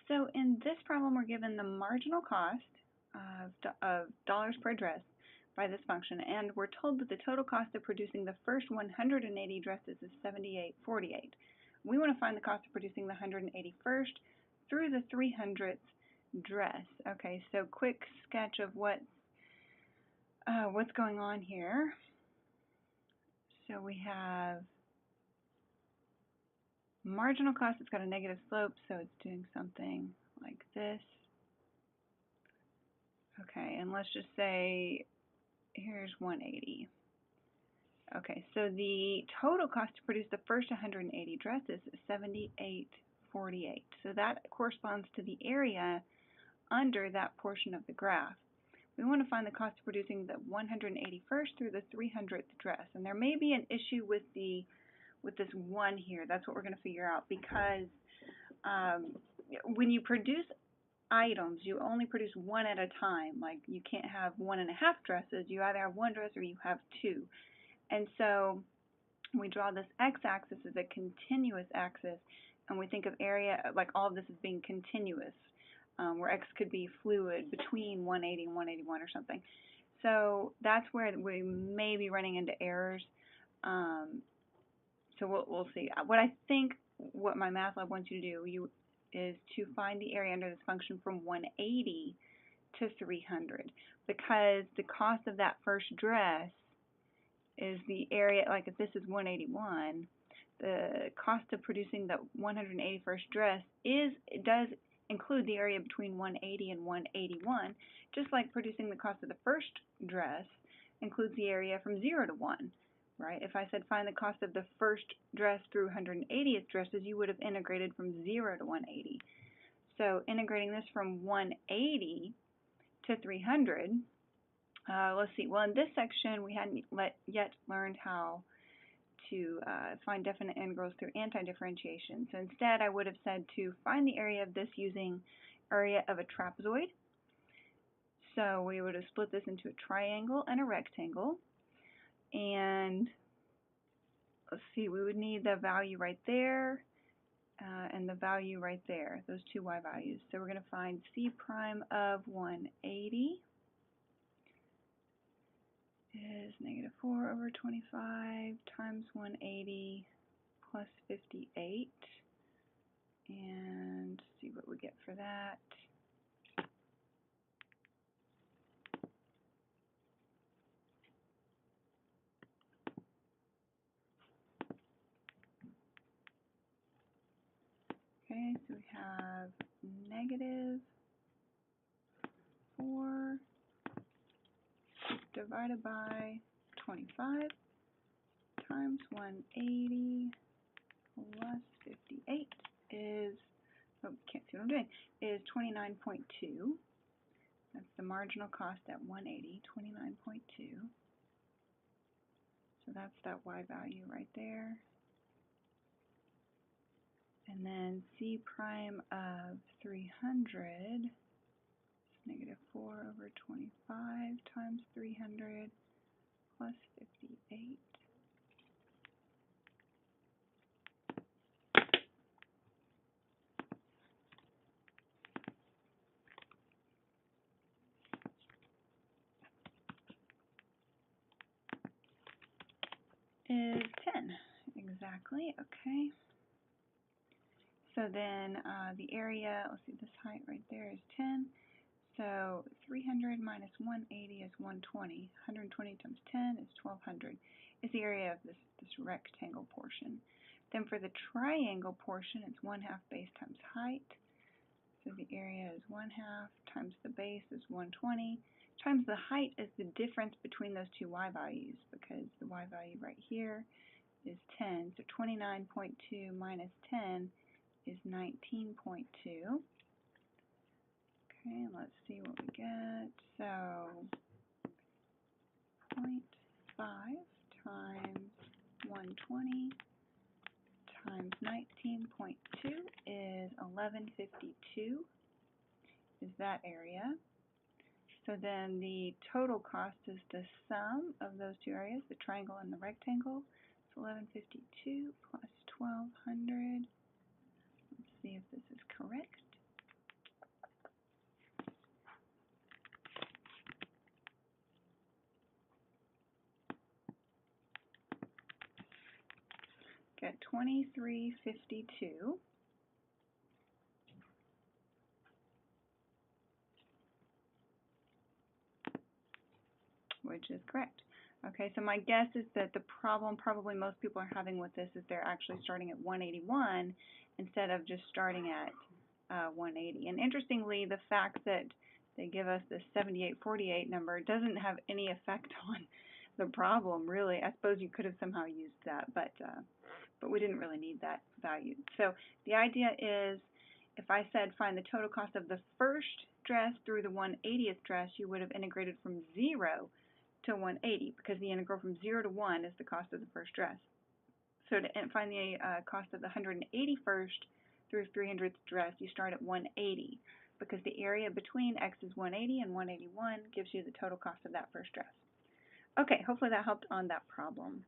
So in this problem, we're given the marginal cost of dollars per address by this function, and we're told that the total cost of producing the first 180 addresses is $78.48. We want to find the cost of producing the 181st through the 300th address. Okay, so quick sketch of what's going on here. So we have marginal cost. It's got a negative slope, so it's doing something like this. Okay, and let's just say here's 180. Okay, so the total cost to produce the first 180 addresses is $78.48. So that corresponds to the area under that portion of the graph. We want to find the cost of producing the 181st through the 300th address. And there may be an issue with this one here. That's what we're going to figure out, because when you produce items, you only produce one at a time. Like, you can't have 1.5 dresses. You either have one dress or you have two. And so we draw this x-axis as a continuous axis, and we think of area, like all of this as being continuous, where x could be fluid between 180 and 181 or something. So that's where we may be running into errors. So we'll see. What my math lab wants you to do is to find the area under this function from 180 to 300, because the cost of that first dress is the area. Like, if this is 181, the cost of producing the 181st dress does include the area between 180 and 181, just like producing the cost of the first dress includes the area from 0 to 1. Right? If I said find the cost of the first dress through 180th dresses, you would have integrated from 0 to 180. So integrating this from 180 to 300, let's see. Well, in this section, we hadn't yet learned how to find definite integrals through anti-differentiation. So instead, I would have said to find the area of this using area of a trapezoid. So we would have split this into a triangle and a rectangle. And let's see, we would need the value right there and the value right there, those two y values. So we're going to find c prime of 180 is negative 4 over 25 times 180 plus 58. And see what we get for that. Okay, so we have negative 4 divided by 25 times 180 plus 58 is, oh, can't see what I'm doing, is 29.2. That's the marginal cost at 180, 29.2. So that's that y value right there. And then c prime of 300 is negative 4 over 25 times 300 plus 58. Is 10, exactly, okay. So then the area, let's see, this height right there is 10. So 300 minus 180 is 120. 120 times 10 is 1200. Is the area of this rectangle portion. Then for the triangle portion, it's 1/2 base times height. So the area is 1/2 times the base is 120 times the height is the difference between those two y values, because the y value right here is 10. So 29.2 minus 10 is 19.2. Okay, let's see what we get. So 0.5 times 120 times 19.2 is 1152 is that area. So then the total cost is the sum of those two areas, the triangle and the rectangle. So 1152 plus 1200. Let's see if this is correct. get 2352, which is correct. Okay, so my guess is that the problem probably most people are having with this is they're actually starting at 181 instead of just starting at 180. And interestingly, the fact that they give us this 7848 number doesn't have any effect on the problem, really. I suppose you could have somehow used that, but we didn't really need that value. So the idea is, if I said find the total cost of the first dress through the 180th dress, you would have integrated from 0 to 180, because the integral from 0 to 1 is the cost of the first dress. So to find the cost of the 181st through 300th dress, you start at 180, because the area between x is 180 and 181 gives you the total cost of that first dress. Okay, hopefully that helped on that problem.